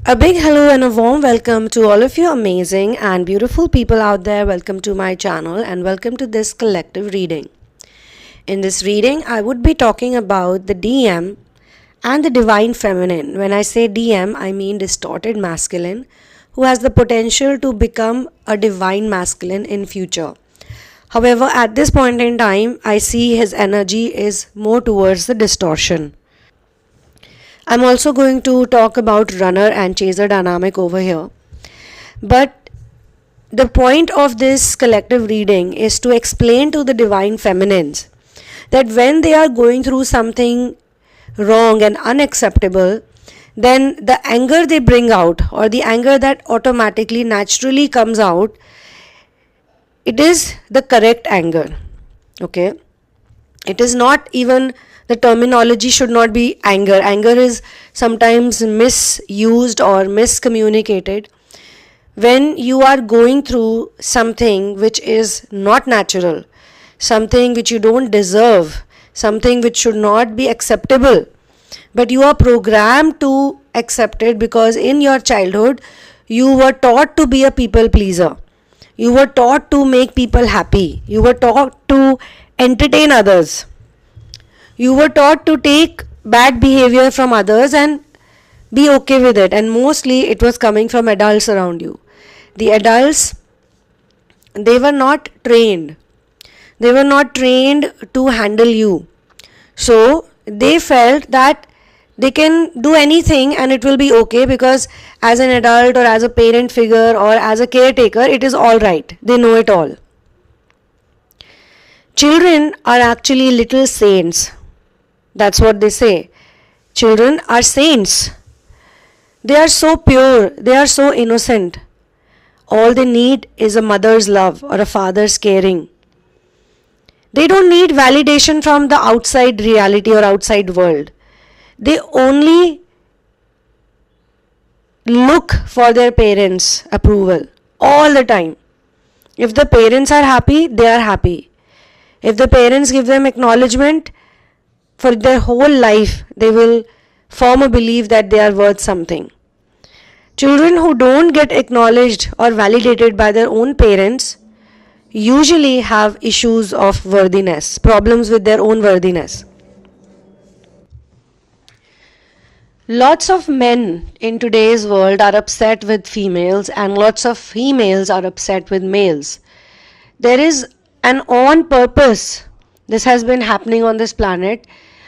A big hello and a warm welcome to all of you amazing and beautiful people out there. Welcome to my channel and welcome to this collective reading. In this reading, I would be talking about the DM and the divine feminine. When I say DM, I mean distorted masculine, who has the potential to become a divine masculine in future. However, at this point in time, I see his energy is more towards the distortion. I'm also going to talk about runner and chaser dynamic over here. But the point of this collective reading is to explain to the divine feminines that when they are going through something wrong and unacceptable, then the anger they bring out, or the anger that automatically, naturally comes out, it is the correct anger. Okay? It is not even, the terminology should not be anger. Anger is sometimes misused or miscommunicated. When you are going through something which is not natural, something which you don't deserve, something which should not be acceptable, but you are programmed to accept it because in your childhood you were taught to be a people pleaser. You were taught to make people happy. You were taught to entertain others. You were taught to take bad behavior from others and be okay with it. And mostly it was coming from adults around you. The adults, they were not trained. They were not trained to handle you. So they felt that they can do anything and it will be okay because as an adult or as a parent figure or as a caretaker, it is all right. They know it all. Children are actually little saints. That's what they say. Children are saints. They are so pure. They are so innocent. All they need is a mother's love or a father's caring. They don't need validation from the outside reality or outside world. They only look for their parents' approval all the time. If the parents are happy, they are happy. If the parents give them acknowledgement, for their whole life, they will form a belief that they are worth something. Children who don't get acknowledged or validated by their own parents usually have issues of worthiness, problems with their own worthiness. Lots of men in today's world are upset with females and lots of females are upset with males. There is an on purpose. This has been happening on this planet.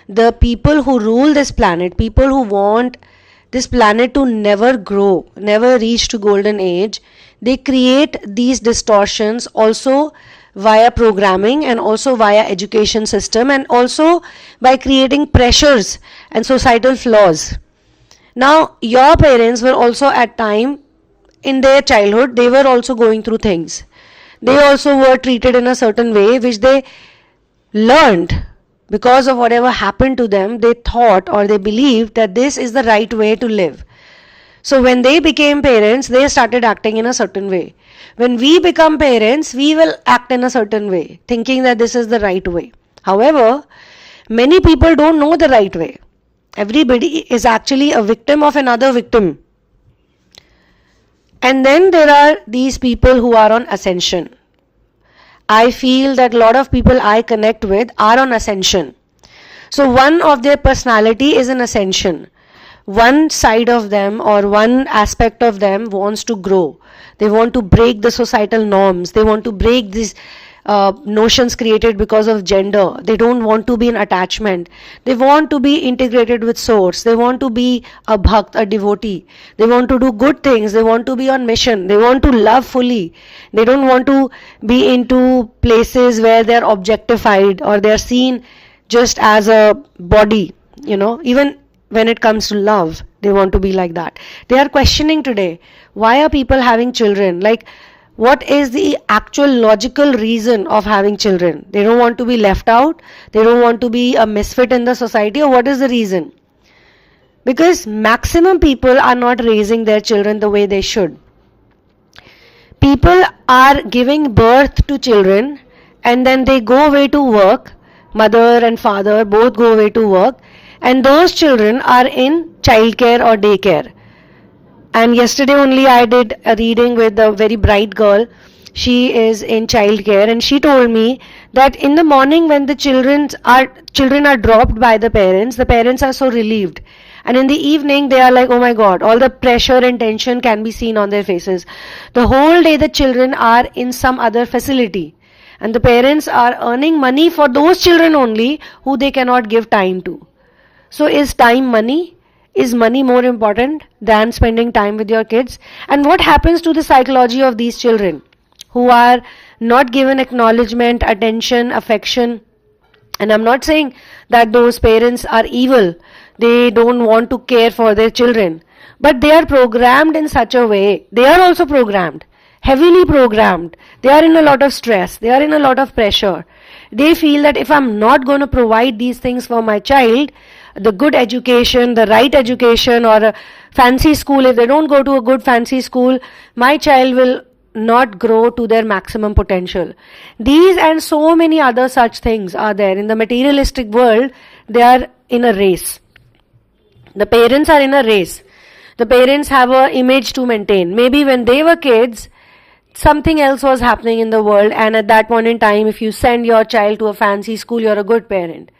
The people who rule this planet, people who want this planet to never grow, never reach to golden age, they create these distortions also via programming and also via education system and also by creating pressures and societal flaws. Now, your parents were also at time in their childhood, they were also going through things. They also were treated in a certain way which they learned. Because of whatever happened to them, they thought or they believed that this is the right way to live. So when they became parents, they started acting in a certain way. When we become parents, we will act in a certain way, thinking that this is the right way. However, many people don't know the right way. Everybody is actually a victim of another victim. And then there are these people who are on ascension. I feel that a lot of people I connect with are on ascension. So one of their personality is an ascension. One side of them or one aspect of them wants to grow. They want to break the societal norms. They want to break these notions created because of gender. They don't want to be in attachment. They want to be integrated with source. They want to be a bhakt, a devotee. They want to do good things. They want to be on mission. They want to love fully. They don't want to be into places where they're objectified or they're seen just as a body, even when it comes to love, they want to be like that. They are questioning today, why are people having children? What is the actual logical reason of having children? They don't want to be left out. They don't want to be a misfit in the society. Or what is the reason? Because maximum people are not raising their children the way they should. People are giving birth to children and then they go away to work. Mother and father both go away to work. And those children are in childcare or daycare. And yesterday only I did a reading with a very bright girl. She is in childcare, and she told me that in the morning when the children are dropped by the parents are so relieved. And in the evening they are like, oh my god, all the pressure and tension can be seen on their faces. The whole day the children are in some other facility, and the parents are earning money for those children only who they cannot give time to. So is time money? Is money more important than spending time with your kids? And what happens to the psychology of these children who are not given acknowledgement, attention, affection? And I'm not saying that those parents are evil. They don't want to care for their children. But they are programmed in such a way. They are also programmed, heavily programmed. They are in a lot of stress. They are in a lot of pressure. They feel that if I'm not going to provide these things for my child, the good education, the right education, or a fancy school, if they don't go to a good fancy school, my child will not grow to their maximum potential. These and so many other such things are there. In the materialistic world, they are in a race. The parents are in a race. The parents have an image to maintain. Maybe when they were kids, something else was happening in the world, and at that point in time, if you send your child to a fancy school, you're a good parent.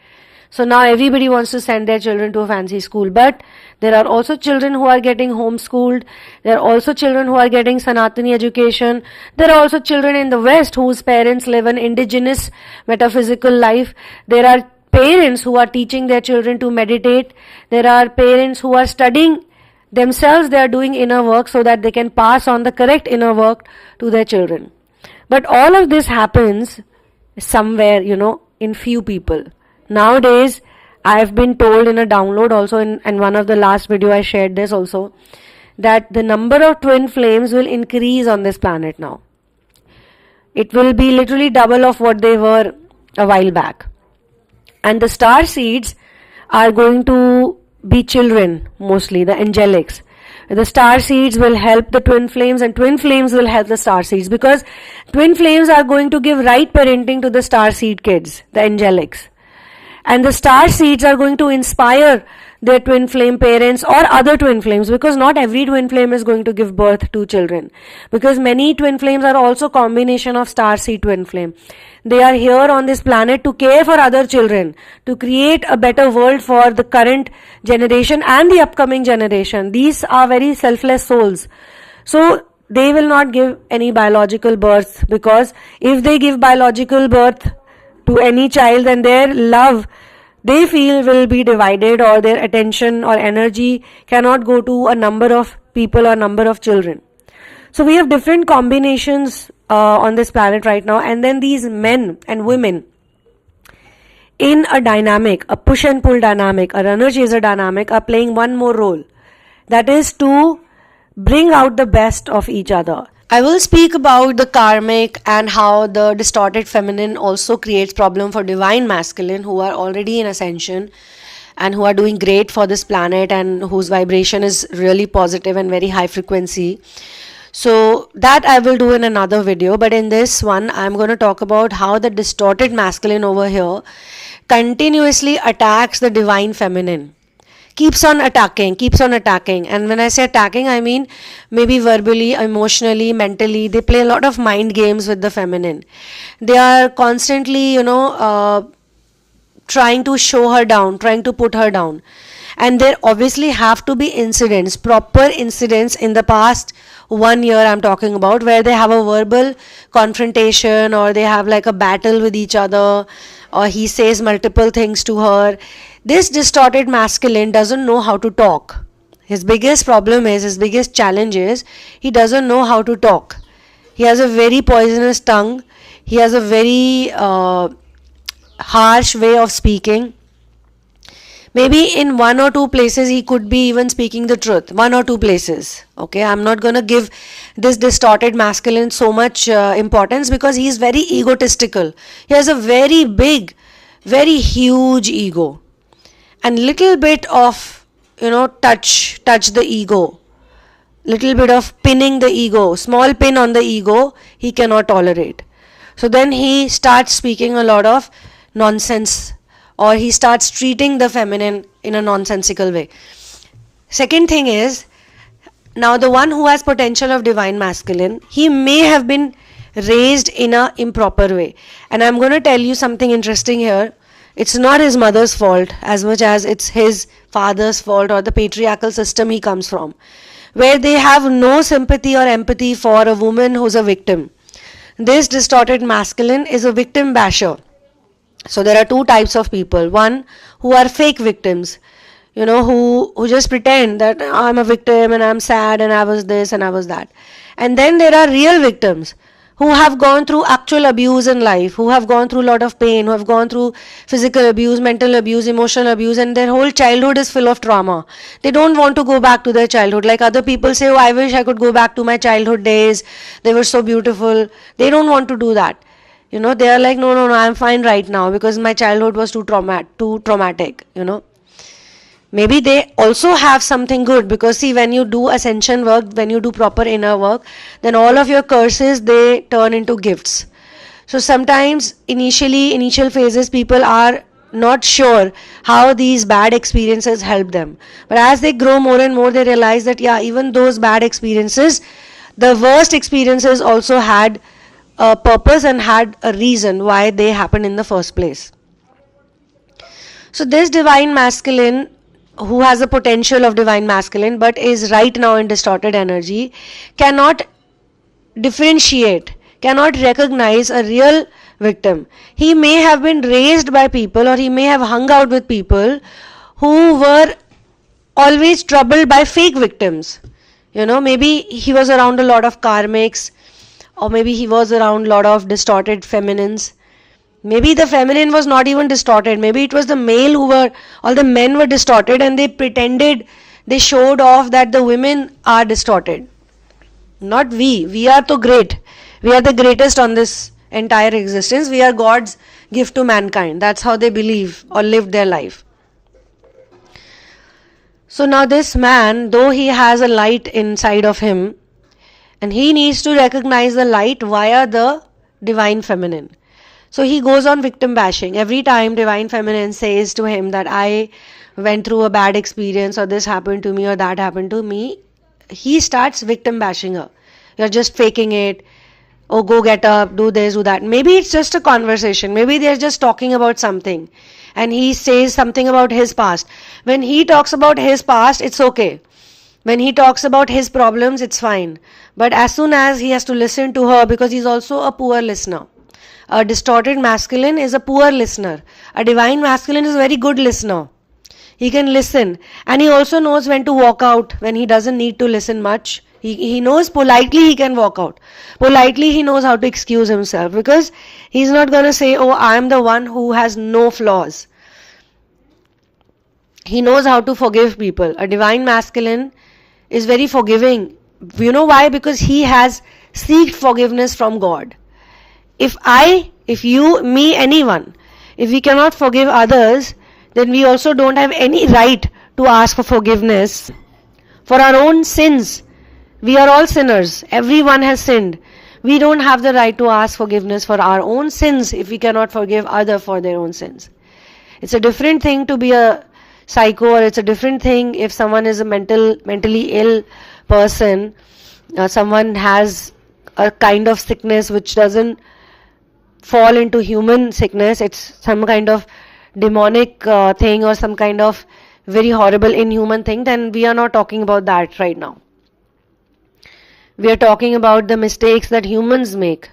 So now everybody wants to send their children to a fancy school. But there are also children who are getting homeschooled. There are also children who are getting Sanatani education. There are also children in the West whose parents live an indigenous metaphysical life. There are parents who are teaching their children to meditate. There are parents who are studying themselves. They are doing inner work so that they can pass on the correct inner work to their children. But all of this happens somewhere, in few people. Nowadays, I've been told in a download also, in one of the last video I shared this also, that the number of twin flames will increase on this planet now. It will be literally double of what they were a while back. And the star seeds are going to be children, mostly the angelics. The star seeds will help the twin flames, and twin flames will help the star seeds, because twin flames are going to give right parenting to the star seed kids, the angelics. And the star seeds are going to inspire their twin flame parents or other twin flames, because not every twin flame is going to give birth to children, because many twin flames are also combination of star seed twin flame. They are here on this planet to care for other children, to create a better world for the current generation and the upcoming generation. These are very selfless souls. So they will not give any biological birth, because if they give biological birth to any child, then their love, they feel, will be divided, or their attention or energy cannot go to a number of people or number of children. So we have different combinations on this planet right now, and then these men and women in a dynamic, a push and pull dynamic, a runner chaser dynamic, are playing one more role, that is to bring out the best of each other. I will speak about the karmic and how the distorted feminine also creates problem for divine masculine, who are already in ascension and who are doing great for this planet and whose vibration is really positive and very high frequency. So that I will do in another video, but in this one I'm going to talk about how the distorted masculine over here continuously attacks the divine feminine. Keeps on attacking. And when I say attacking, I mean maybe verbally, emotionally, mentally. They play a lot of mind games with the feminine. They are constantly, trying to show her down, trying to put her down. And there obviously have to be incidents, proper incidents in the past 1 year I'm talking about, where they have a verbal confrontation, or they have like a battle with each other, or he says multiple things to her. This distorted masculine doesn't know how to talk. His biggest problem is, his biggest challenge is, he doesn't know how to talk. He has a very poisonous tongue. He has a very harsh way of speaking. Maybe in 1 or 2 places he could be even speaking the truth. 1 or 2 places. Okay, I'm not going to give this distorted masculine so much importance, because he is very egotistical. He has a very big, very huge ego. And little bit of, touch the ego. Little bit of pinning the ego. Small pin on the ego, he cannot tolerate. So then he starts speaking a lot of nonsense, or he starts treating the feminine in a nonsensical way. Second thing is, Now, the one who has potential of divine masculine, he may have been raised in a improper way. And I'm going to tell you something interesting here. It's not his mother's fault as much as it's his father's fault or the patriarchal system he comes from, where they have no sympathy or empathy for a woman who's a victim. This distorted masculine is a victim basher. So there are two types of people. One, who are fake victims, who just pretend that I'm a victim and I'm sad and I was this and I was that. And then there are real victims who have gone through actual abuse in life, who have gone through a lot of pain, who have gone through physical abuse, mental abuse, emotional abuse, and their whole childhood is full of trauma. They don't want to go back to their childhood. Like other people say, oh, I wish I could go back to my childhood days. They were so beautiful. They don't want to do that. They are like, no, I'm fine right now because my childhood was too traumatic. Maybe they also have something good, because see, when you do ascension work, when you do proper inner work, then all of your curses, they turn into gifts. So sometimes initial phases, people are not sure how these bad experiences help them. But as they grow more and more, they realize that even those bad experiences, the worst experiences also had a purpose and had a reason why they happened in the first place. So this divine masculine, who has the potential of divine masculine but is right now in distorted energy, cannot differentiate, cannot recognize a real victim. He may have been raised by people, or he may have hung out with people who were always troubled by fake victims. Maybe he was around a lot of karmics, or maybe he was around a lot of distorted feminines. Maybe the feminine was not even distorted. Maybe it was the male all the men were distorted, and they pretended, they showed off that the women are distorted. Not we. We are so great. We are the greatest on this entire existence. We are God's gift to mankind. That's how they believe or lived their life. So now this man, though he has a light inside of him, and he needs to recognize the light via the divine feminine. So he goes on victim bashing. Every time divine feminine says to him that I went through a bad experience, or this happened to me, or that happened to me, he starts victim bashing her. You're just faking it. Oh, go get up, do this, do that. Maybe it's just a conversation. Maybe they're just talking about something. And he says something about his past. When he talks about his past, it's okay. When he talks about his problems, it's fine. But as soon as he has to listen to her, because he's also a poor listener. A distorted masculine is a poor listener. A divine masculine is a very good listener. He can listen. And he also knows when to walk out, when he doesn't need to listen much. He knows politely he can walk out. Politely he knows how to excuse himself, because he's not going to say, oh, I'm the one who has no flaws. He knows how to forgive people. A divine masculine is very forgiving. You know why? Because he has sought forgiveness from God. If you, me, anyone, if we cannot forgive others, then we also don't have any right to ask for forgiveness for our own sins. We are all sinners. Everyone has sinned. We don't have the right to ask forgiveness for our own sins if we cannot forgive others for their own sins. It's a different thing to be a psycho, or it's a different thing if someone is a mentally ill person. Someone has a kind of sickness which doesn't fall into human sickness. It's some kind of demonic thing, or some kind of very horrible inhuman thing. Then we are not talking about that right now. We are talking about the mistakes that humans make,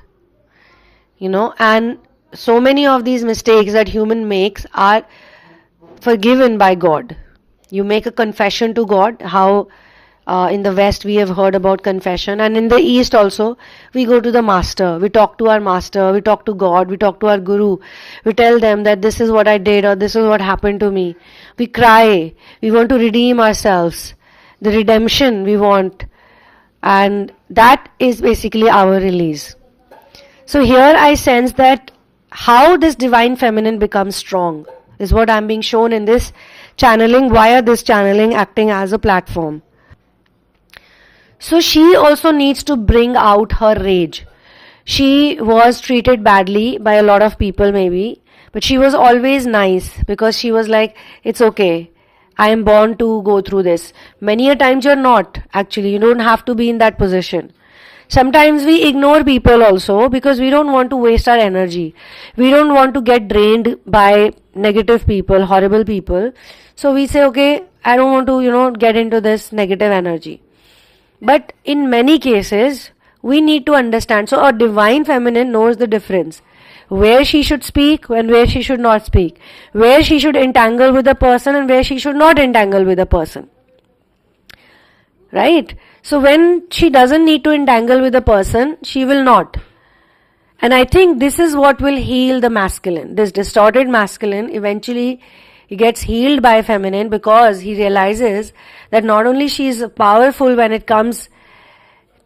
and so many of these mistakes that human makes are forgiven by God. You make a confession to God. How in the West we have heard about confession, and in the East also we go to the master, we talk to our master, we talk to God, we talk to our guru, we tell them that this is what I did, or this is what happened to me. We cry, we want to redeem ourselves, the redemption we want, and that is basically our release. So here I sense that how this divine feminine becomes strong is what I'm being shown in this channeling, via this channeling acting as a platform. So she also needs to bring out her rage. She was treated badly by a lot of people maybe, but she was always nice, because she was like, it's okay, I am born to go through this. Many a times you're not, actually. You don't have to be in that position. Sometimes we ignore people also because we don't want to waste our energy. We don't want to get drained by negative people, horrible people. So we say, okay, I don't want to, get into this negative energy. But in many cases, we need to understand. So a divine feminine knows the difference. Where she should speak and where she should not speak. Where she should entangle with a person and where she should not entangle with a person. Right? So when she doesn't need to entangle with a person, she will not. And I think this is what will heal the masculine. This distorted masculine eventually gets healed by feminine because he realizes that not only she is powerful when it comes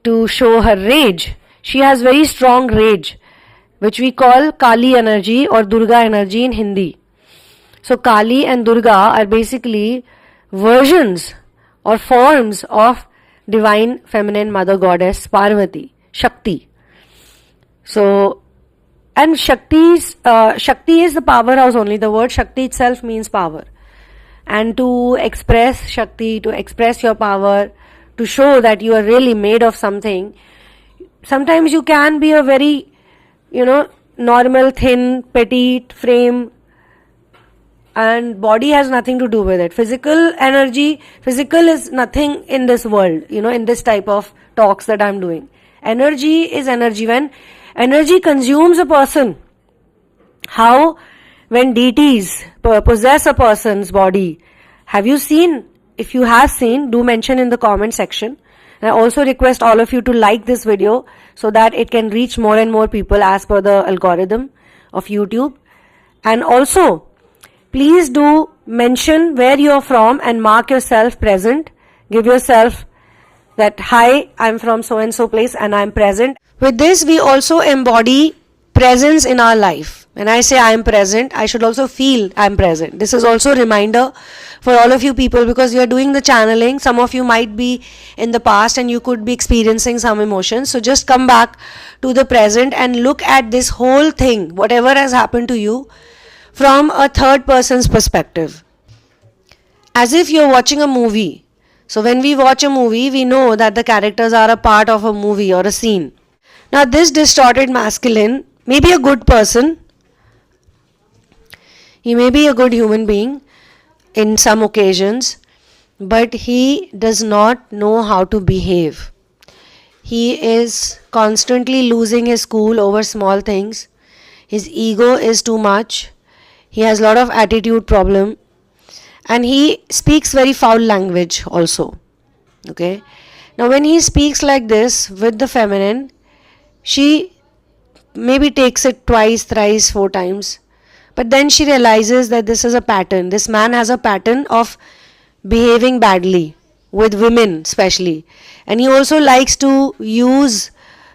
to show her rage, she has very strong rage, which we call Kali energy or Durga energy in Hindi. So Kali and Durga are basically versions or forms of divine feminine mother goddess Parvati, Shakti. So, and Shakti is the powerhouse only. The word Shakti itself means power. And to express Shakti, to express your power, to show that you are really made of something, sometimes you can be a very, normal, thin, petite frame, and body has nothing to do with it. Physical is nothing in this world, in this type of talks that I'm doing. Energy is energy. When energy consumes a person, when deities possess a person's body, have you seen? If you have seen, do mention in the comment section. And I also request all of you to like this video so that it can reach more and more people as per the algorithm of YouTube. And also, please do mention where you are from and mark yourself present. Give yourself that, hi, I'm from so and so place and I'm present. With this, we also embody presence in our life. When I say I am present, I should also feel I am present. This is also a reminder for all of you people because you are doing the channeling. Some of you might be in the past and you could be experiencing some emotions. So just come back to the present and look at this whole thing, whatever has happened to you, from a third person's perspective. As if you're watching a movie. So when we watch a movie, we know that the characters are a part of a movie or a scene. Now this distorted masculine may be a good person. He may be a good human being in some occasions, but he does not know how to behave. He is constantly losing his cool over small things. His ego is too much. He has a lot of attitude problem. And he speaks very foul language also. Okay. Now when he speaks like this with the feminine, she maybe takes it twice, thrice, 4 times. But then she realizes that this is a pattern. This man has a pattern of behaving badly with women especially. And he also likes to use,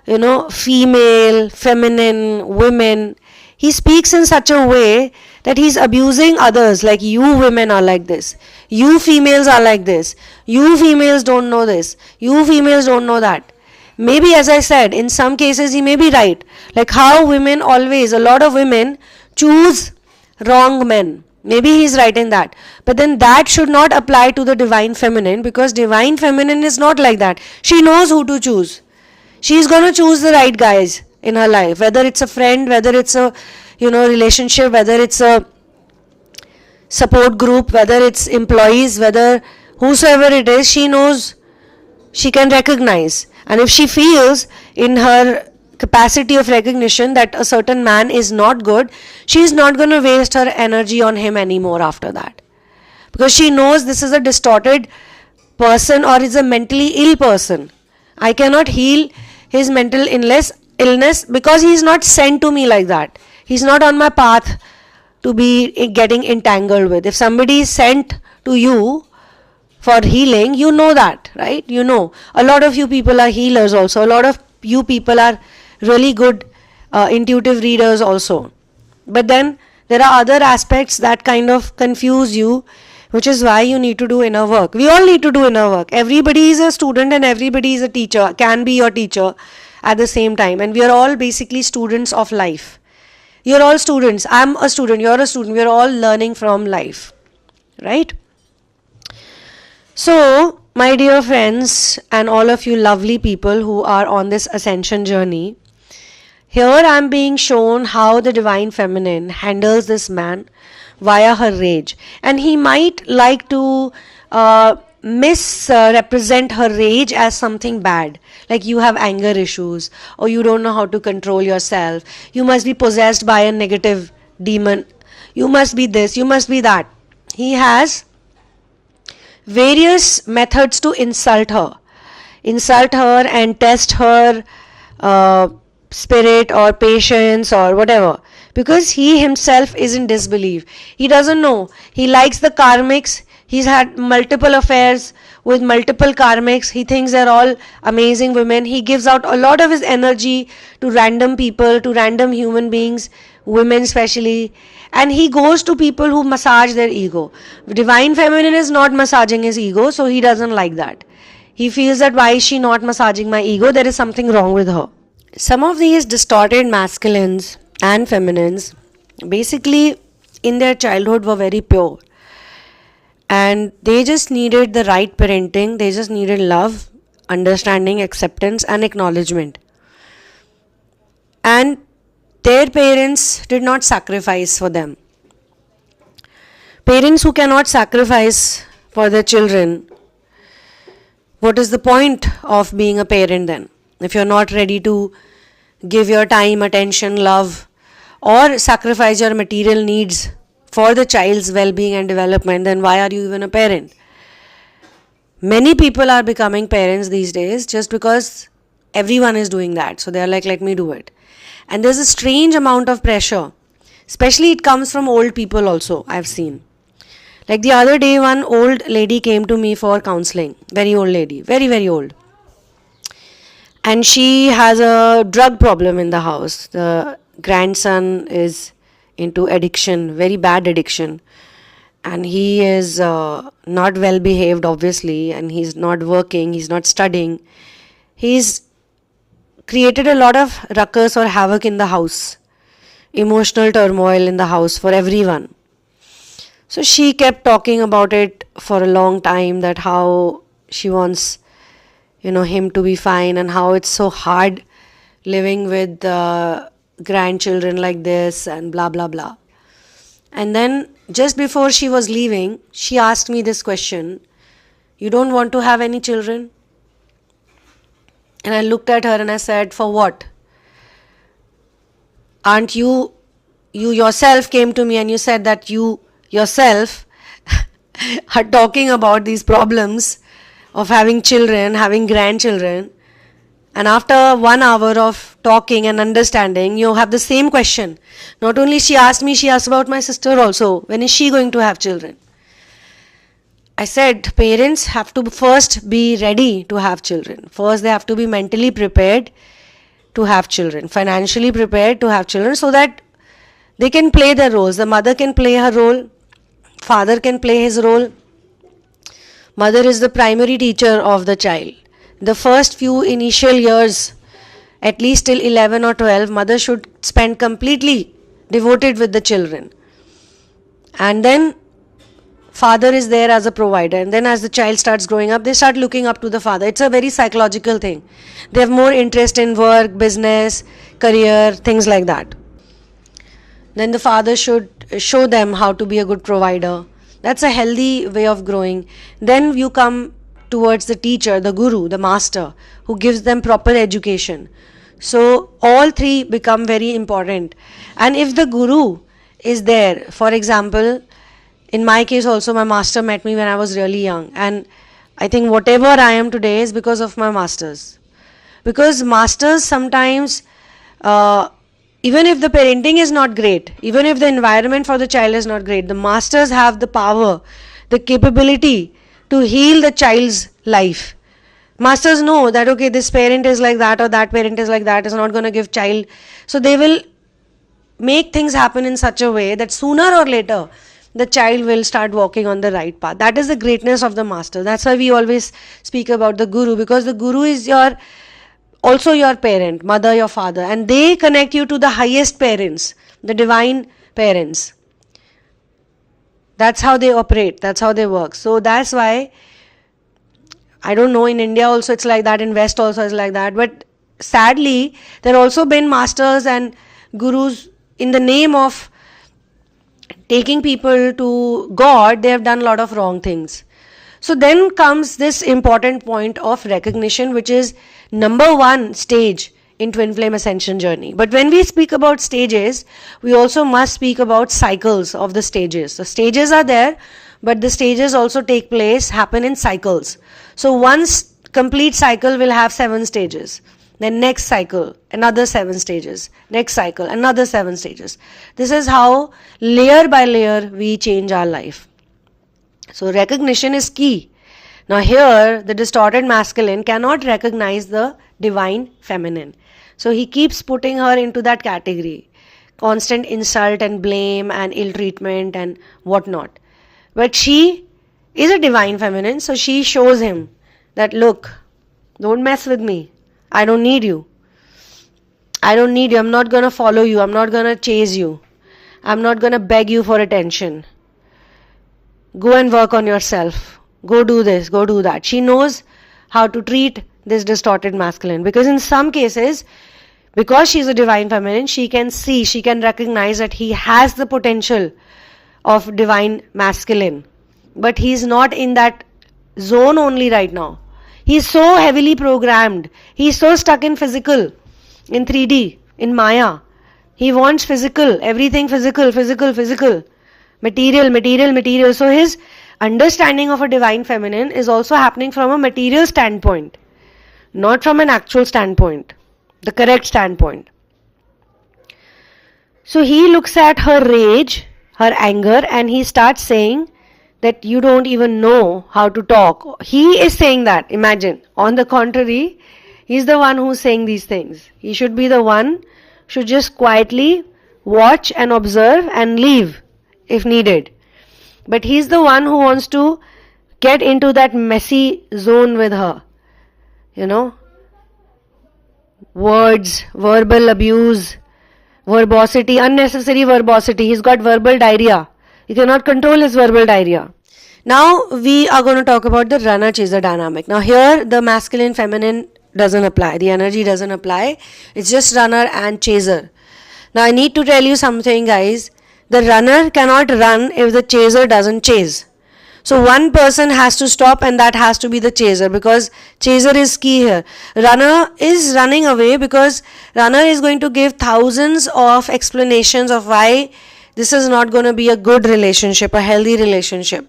female, feminine, women. He speaks in such a way that he's abusing others, like you women are like this. You females are like this. You females don't know this. You females don't know that. Maybe, as I said, in some cases he may be right. Like how women always, a lot of women choose wrong men. Maybe he's right in that. But then that should not apply to the divine feminine because divine feminine is not like that. She knows who to choose. She's going to choose the right guys in her life. Whether it's a friend, whether it's a, relationship, whether it's a support group, whether it's employees, whether whosoever it is, she knows, she can recognize. And if she feels in her capacity of recognition that a certain man is not good, she is not going to waste her energy on him anymore after that. Because she knows this is a distorted person or is a mentally ill person. I cannot heal his mental illness because he is not sent to me like that. He's not on my path to be getting entangled with. If somebody is sent to you for healing, you know that, right? You know. A lot of you people are healers also. A lot of you people are really good intuitive readers also. But then there are other aspects that kind of confuse you, which is why you need to do inner work. We all need to do inner work. Everybody is a student and everybody is a teacher, can be your teacher at the same time. And we are all basically students of life. You're all students. I'm a student. You're a student. We're all learning from life. Right? So, my dear friends and all of you lovely people who are on this ascension journey, here I am being shown how the divine feminine handles this man via her rage. And he might like to misrepresent her rage as something bad. Like you have anger issues, or you don't know how to control yourself. You must be possessed by a negative demon. You must be this, you must be that. He has various methods to insult her and test her spirit or patience or whatever, because he himself is in disbelief. He doesn't know. He likes the karmics. He's had multiple affairs with multiple karmics. He thinks they're all amazing women. He gives out a lot of his energy to random people, to random human beings, women especially, and he goes to people who massage their ego. Divine feminine is not massaging his ego, so he doesn't like that. He feels that why is she not massaging my ego? There is something wrong with her. Some of these distorted masculines and feminines basically in their childhood were very pure, and they just needed the right parenting. They just needed love, understanding, acceptance and acknowledgement. And their parents did not sacrifice for them. Parents who cannot sacrifice for their children, what is the point of being a parent then? If you're not ready to give your time, attention, love, or sacrifice your material needs for the child's well-being and development, then why are you even a parent? Many people are becoming parents these days just because everyone is doing that. So they are like, let me do it. And there's a strange amount of pressure. Especially it comes from old people also, I've seen. Like the other day, one old lady came to me for counseling. Very old lady. Very, very old. And she has a drug problem in the house. The grandson is into addiction, very bad addiction. And he is not well behaved, obviously. And he's not working, he's not studying. He's created a lot of ruckus or havoc in the house. Emotional turmoil in the house for everyone. So she kept talking about it for a long time, that how she wants him to be fine, and how it's so hard living with grandchildren like this and blah blah blah. And then just before she was leaving, she asked me this question: you don't want to have any children? And I looked at her and I said, for what? Aren't you yourself came to me and you said that you yourself are talking about these problems of having children, having grandchildren, and after 1 hour of talking and understanding, you have the same question. Not only she asked me, she asked about my sister also. When is she going to have children? I said, parents have to first be ready to have children. First, they have to be mentally prepared to have children, financially prepared to have children, so that they can play their roles. The mother can play her role, father can play his role. Mother is the primary teacher of the child. The first few initial years, at least till 11 or 12, mother should spend completely devoted with the children. And then father is there as a provider. And then as the child starts growing up, they start looking up to the father. It's a very psychological thing. They have more interest in work, business, career, things like that. Then the father should show them how to be a good provider. That's a healthy way of growing. Then you come towards the teacher, the guru, the master, who gives them proper education. So all three become very important. And if the guru is there, for example, in my case also, my master met me when I was really young. And I think whatever I am today is because of my masters. Because masters sometimes, even if the parenting is not great, even if the environment for the child is not great, the masters have the power, the capability to heal the child's life. Masters know that, okay, this parent is like that or that parent is like that, is not going to give child. So they will make things happen in such a way that sooner or later, the child will start walking on the right path. That is the greatness of the master. That's why we always speak about the guru, because the guru is also your parent, mother, your father, and they connect you to the highest parents, the divine parents. That's how they operate, that's how they work. So that's why I don't know, in India also it's like that, in West also it's like that. But sadly, there have also been masters and gurus in the name of taking people to God, they have done a lot of wrong things. So then comes this important point of recognition, which is number one stage in twin flame ascension journey. But when we speak about stages, we also must speak about cycles of the stages. The stages are there, but the stages also happen in cycles. So one complete cycle will have 7 stages. Then next cycle, another 7 stages. Next cycle, another 7 stages. This is how layer by layer we change our life. So recognition is key. Now here, the distorted masculine cannot recognize the divine feminine. So he keeps putting her into that category. Constant insult and blame and ill treatment and whatnot. But she is a divine feminine, so she shows him that, look, don't mess with me. I don't need you. I don't need you. I'm not going to follow you. I'm not going to chase you. I'm not going to beg you for attention. Go and work on yourself. Go do this. Go do that. She knows how to treat this distorted masculine. Because in some cases, because she's a divine feminine, she can see, she can recognize that he has the potential of divine masculine. But he's not in that zone only right now. He's so heavily programmed. He's so stuck in physical, in 3D, in Maya. He wants physical, everything physical, physical, physical. Material, material, material. So his understanding of a divine feminine is also happening from a material standpoint, not from an actual standpoint, the correct standpoint. So he looks at her rage, her anger, and he starts saying that you don't even know how to talk. He is saying that, imagine. On the contrary, he's the one who's saying these things. He should be the one, should just quietly watch and observe and leave if needed. But he's the one who wants to get into that messy zone with her. You know, words, verbal abuse, verbosity, unnecessary verbosity. He's got verbal diarrhea. You cannot control his verbal diarrhea. Now we are going to talk about the runner-chaser dynamic. Now here the masculine feminine doesn't apply. The energy doesn't apply. It's just runner and chaser. Now I need to tell you something, guys. The runner cannot run if the chaser doesn't chase. So one person has to stop, and that has to be the chaser, because chaser is key here. Runner is running away because runner is going to give thousands of explanations of why this is not going to be a good relationship, a healthy relationship.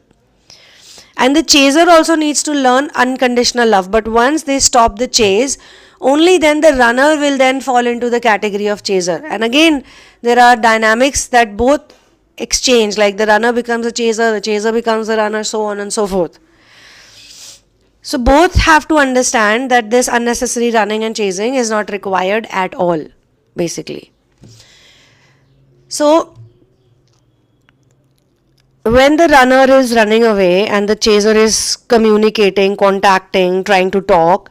And the chaser also needs to learn unconditional love. But once they stop the chase, only then the runner will then fall into the category of chaser. And again, there are dynamics that both exchange, like the runner becomes a chaser, the chaser becomes a runner, so on and so forth. So both have to understand that this unnecessary running and chasing is not required at all, basically. So when the runner is running away and the chaser is communicating, contacting, trying to talk,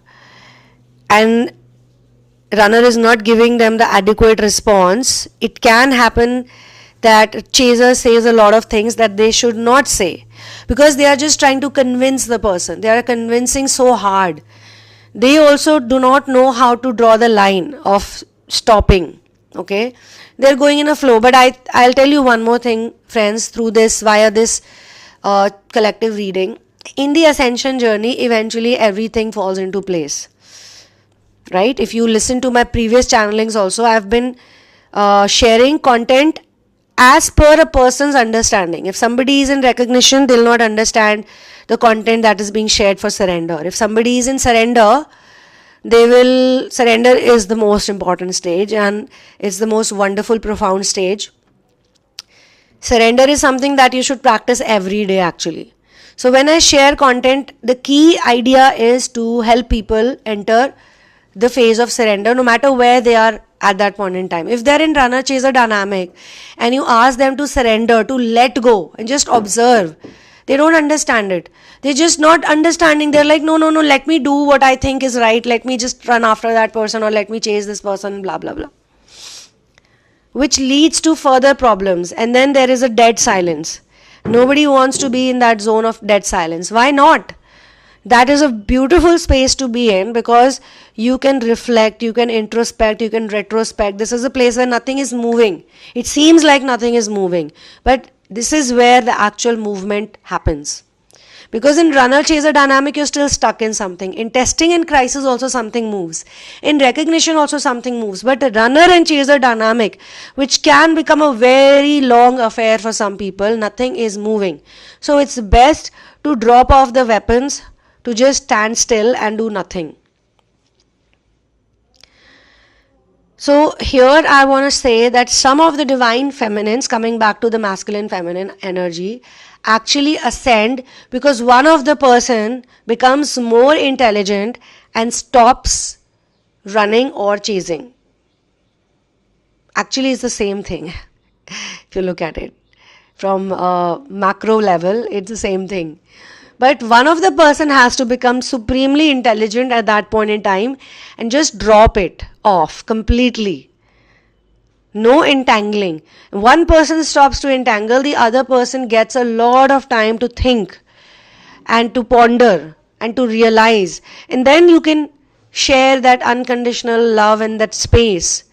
and runner is not giving them the adequate response, it can happen that chaser says a lot of things that they should not say, because they are just trying to convince the person. They are convincing so hard. They also do not know how to draw the line of stopping. Okay, they're going in a flow. But I'll tell you one more thing, friends, through this, via this collective reading. In the ascension journey, eventually everything falls into place. Right? If you listen to my previous channelings also, I've been sharing content as per a person's understanding. If somebody is in recognition, they'll not understand the content that is being shared for surrender. If somebody is in surrender, surrender is the most important stage, and it's the most wonderful, profound stage. Surrender is something that you should practice every day, actually. So when I share content, the key idea is to help people enter the phase of surrender, no matter where they are at that point in time. If they're in runner-chaser dynamic and you ask them to surrender, to let go and just observe, they don't understand it. They're just not understanding. They're like, no, let me do what I think is right. Let me just run after that person, or let me chase this person, blah, blah, blah. Which leads to further problems. And then there is a dead silence. Nobody wants to be in that zone of dead silence. Why not? That is a beautiful space to be in, because you can reflect, you can introspect, you can retrospect. This is a place where nothing is moving. It seems like nothing is moving, but this is where the actual movement happens. Because in runner chaser dynamic, you're still stuck in something. In testing and crisis also something moves. In recognition also something moves. But the runner and chaser dynamic, which can become a very long affair for some people, nothing is moving. So it's best to drop off the weapons, to just stand still and do nothing. So here I want to say that some of the divine feminines, coming back to the masculine feminine energy, actually ascend because one of the person becomes more intelligent and stops running or chasing. Actually, it's the same thing. If you look at it from a macro level, it's the same thing. But one of the person has to become supremely intelligent at that point in time and just drop it off completely. No entangling. One person stops to entangle, the other person gets a lot of time to think and to ponder and to realize. And then you can share that unconditional love and that space.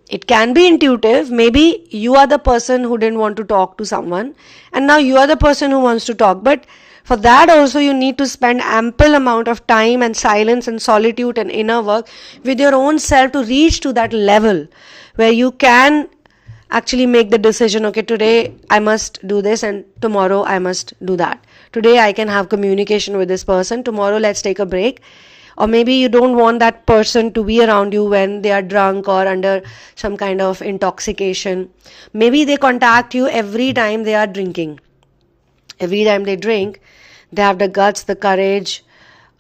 It can be intuitive. Maybe you are the person who didn't want to talk to someone and now you are the person who wants to talk. But for that also you need to spend ample amount of time and silence and solitude and inner work with your own self to reach to that level where you can actually make the decision, okay, today I must do this and tomorrow I must do that. Today I can have communication with this person, tomorrow let's take a break. Or maybe you don't want that person to be around you when they are drunk or under some kind of intoxication. Maybe they contact you every time they are drinking. Every time they drink, they have the guts, the courage,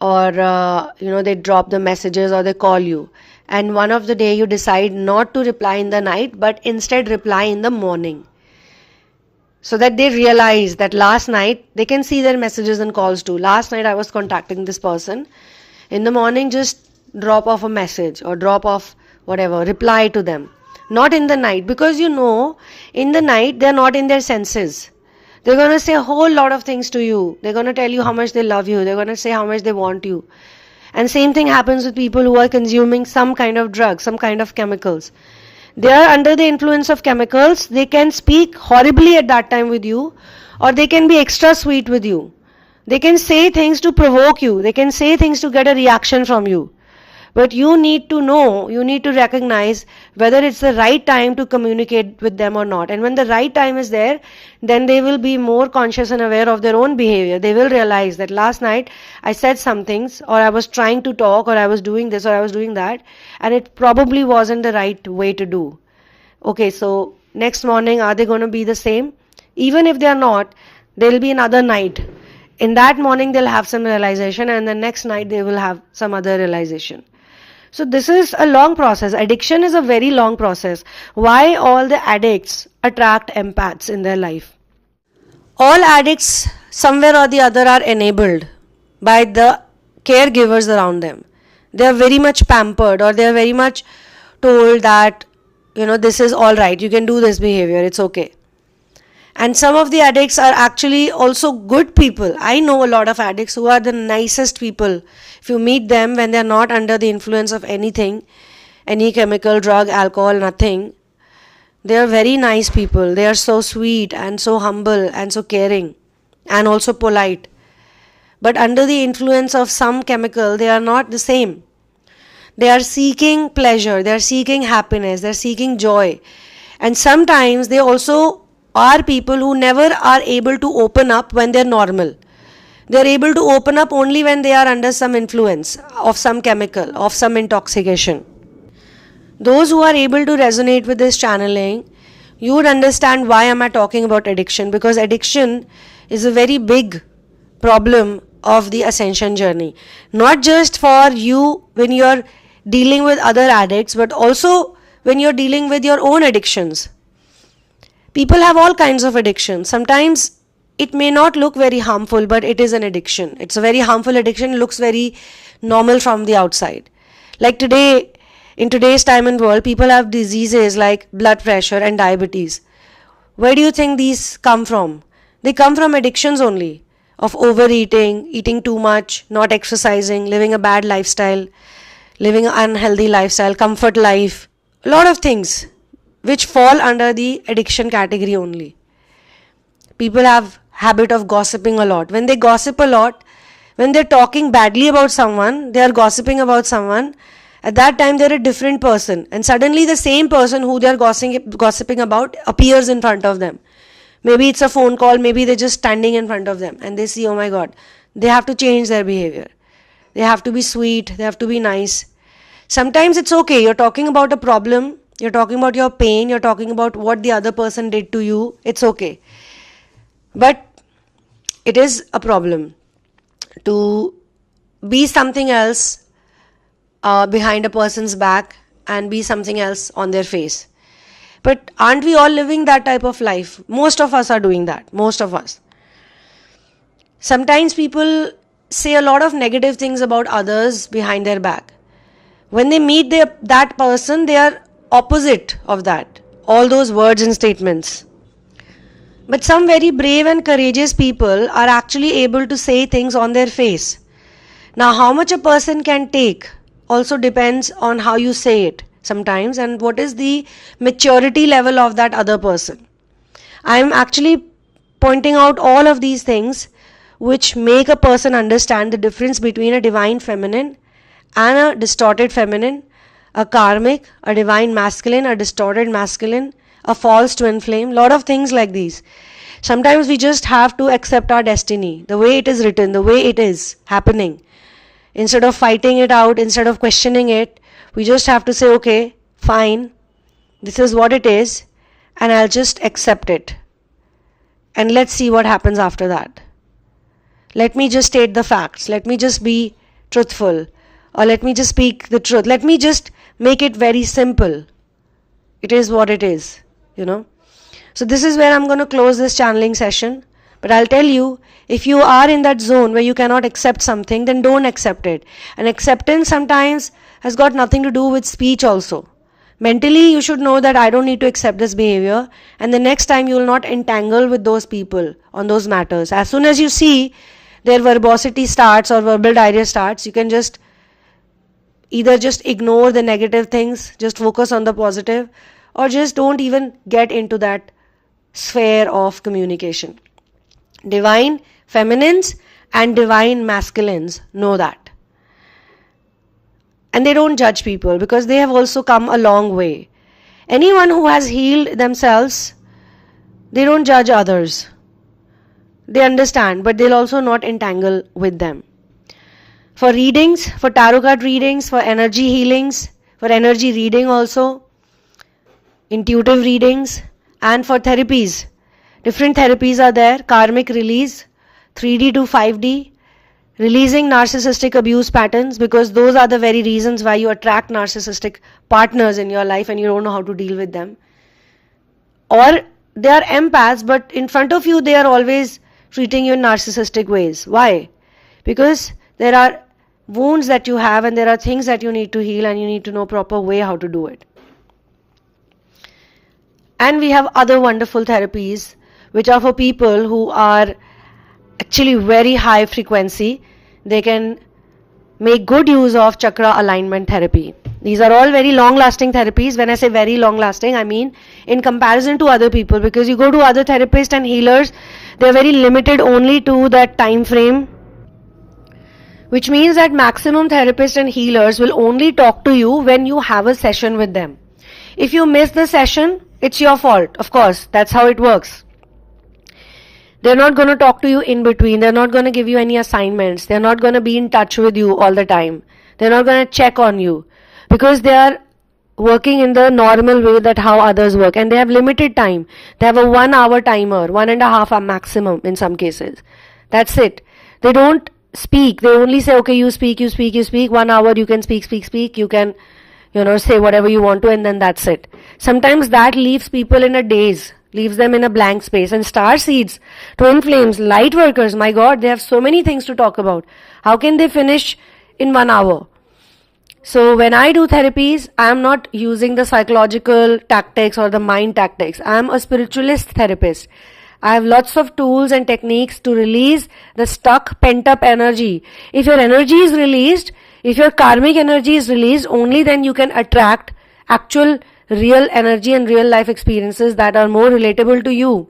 or they drop the messages or they call you. And one of the day you decide not to reply in the night, but instead reply in the morning. So that they realize that last night, they can see their messages and calls too. Last night I was contacting this person. In the morning, just drop off a message or drop off whatever, reply to them. Not in the night, because in the night, they're not in their senses. They're going to say a whole lot of things to you. They're going to tell you how much they love you. They're going to say how much they want you. And same thing happens with people who are consuming some kind of drug, some kind of chemicals. They are under the influence of chemicals. They can speak horribly at that time with you, or they can be extra sweet with you. They can say things to provoke you. They can say things to get a reaction from you. But you need to know, you need to recognize whether it's the right time to communicate with them or not. And when the right time is there, then they will be more conscious and aware of their own behavior. They will realize that last night I said some things, or I was trying to talk, or I was doing this, or I was doing that, and it probably wasn't the right way to do. Okay, so next morning, are they going to be the same? Even if they are not, there will be another night. In that morning, they'll have some realization, and the next night, they will have some other realization. So this is a long process. Addiction is a very long process. Why all the addicts attract empaths in their life? All addicts, somewhere or the other, are enabled by the caregivers around them. They are very much pampered, or they are very much told that, this is all right. You can do this behavior. It's okay. And some of the addicts are actually also good people. I know a lot of addicts who are the nicest people. If you meet them when they are not under the influence of anything, any chemical, drug, alcohol, nothing, they are very nice people. They are so sweet and so humble and so caring and also polite. But under the influence of some chemical, they are not the same. They are seeking pleasure, they are seeking happiness, they are seeking joy. And sometimes they also are people who never are able to open up when they're normal. They're able to open up only when they are under some influence of some chemical, of some intoxication. Those who are able to resonate with this channeling, you would understand why am I talking about addiction, because addiction is a very big problem of the ascension journey. Not just for you when you're dealing with other addicts, but also when you're dealing with your own addictions. People have all kinds of addictions. Sometimes it may not look very harmful, but it is an addiction. It's a very harmful addiction. It looks very normal from the outside. Like today, in today's time and world, people have diseases like blood pressure and diabetes. Where do you think these come from? They come from addictions only. of overeating, eating too much, not exercising, living a bad lifestyle, living an unhealthy lifestyle, comfort life, a lot of things which fall under the addiction category only. People have habit of gossiping a lot. When they gossip a lot, when they're talking badly about someone, they are gossiping about someone, at that time they're a different person, and suddenly the same person who they're gossiping about appears in front of them. Maybe it's a phone call, maybe they're just standing in front of them and they see, oh my god, they have to change their behavior. They have to be sweet, they have to be nice. Sometimes it's okay, you're talking about a problem, you're talking about your pain, you're talking about what the other person did to you, it's okay. But it is a problem to be something else behind a person's back and be something else on their face. But aren't we all living that type of life? Most of us are doing that. Most of us. Sometimes people say a lot of negative things about others behind their back. When they meet that person, they are opposite of that. All those words and statements. But some very brave and courageous people are actually able to say things on their face. Now, how much a person can take also depends on how you say it sometimes, and what is the maturity level of that other person. I am actually pointing out all of these things which make a person understand the difference between a divine feminine and a distorted feminine, a karmic, a divine masculine, a distorted masculine, a false twin flame, lot of things like these. Sometimes we just have to accept our destiny, the way it is written, the way it is happening. Instead of fighting it out, instead of questioning it, we just have to say, okay, fine, this is what it is, and I'll just accept it. And let's see what happens after that. Let me just state the facts. Let me just be truthful. Or let me just speak the truth. Let me just make it very simple. It is what it is, So this is where I'm going to close this channeling session. But I'll tell you, if you are in that zone where you cannot accept something, then don't accept it. And acceptance sometimes has got nothing to do with speech also. Mentally, you should know that I don't need to accept this behavior, and the next time you will not entangle with those people on those matters. As soon as you see their verbosity starts or verbal diarrhea starts, you can just either just ignore the negative things, just focus on the positive, or just don't even get into that sphere of communication. Divine feminines and divine masculines know that. And they don't judge people because they have also come a long way. Anyone who has healed themselves, they don't judge others. They understand, but they'll also not entangle with them. For readings, for tarot card readings, for energy healings, for energy reading also, intuitive readings, and for therapies. Different therapies are there. Karmic release, 3D to 5D, releasing narcissistic abuse patterns, because those are the very reasons why you attract narcissistic partners in your life and you don't know how to deal with them. Or they are empaths, but in front of you they are always treating you in narcissistic ways. Why? Because there are wounds that you have and there are things that you need to heal, and you need to know proper way how to do it. And we have other wonderful therapies which are for people who are actually very high frequency. They can make good use of chakra alignment therapy. These are all very long lasting therapies. When I say very long lasting, I mean in comparison to other people, because you go to other therapists and healers, they are very limited only to that time frame, which means that maximum therapists and healers will only talk to you when you have a session with them. If you miss the session, it's your fault. Of course, that's how it works. They're not going to talk to you in between. They're not going to give you any assignments. They're not going to be in touch with you all the time. They're not going to check on you, because they are working in the normal way that how others work, and they have limited time. They have a 1 hour timer, 1.5 hour maximum in some cases. That's it. They don't speak. They only say, okay, you speak. 1 hour you can speak. You can, say whatever you want to, and then that's it. Sometimes that leaves people in a daze, leaves them in a blank space. And starseeds, twin flames, light workers, my God, they have so many things to talk about. How can they finish in 1 hour? So when I do therapies, I am not using the psychological tactics or the mind tactics. I am a spiritualist therapist. I have lots of tools and techniques to release the stuck, pent-up energy. If your energy is released, if your karmic energy is released, only then you can attract actual real energy and real life experiences that are more relatable to you,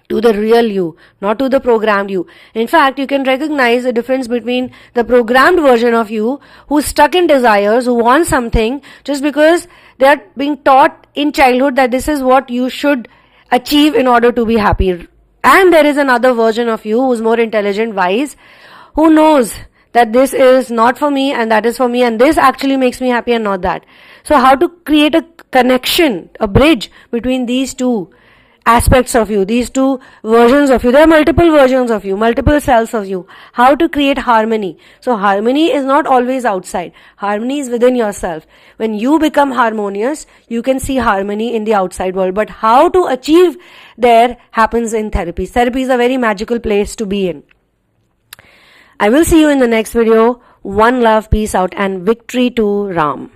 to the real you, not to the programmed you. In fact, you can recognize the difference between the programmed version of you who's stuck in desires, who wants something just because they are being taught in childhood that this is what you should achieve in order to be happy. And there is another version of you who's more intelligent, wise, who knows that this is not for me and that is for me, and this actually makes me happy and not that. So how to create a connection, a bridge between these two aspects of you, these two versions of you. There are multiple versions of you, multiple selves of you. How to create harmony. So harmony is not always outside. Harmony is within yourself. When you become harmonious, you can see harmony in the outside world. But how to achieve there happens in therapy. Therapy is a very magical place to be in. I will see you in the next video. One love, peace out, and victory to Ram.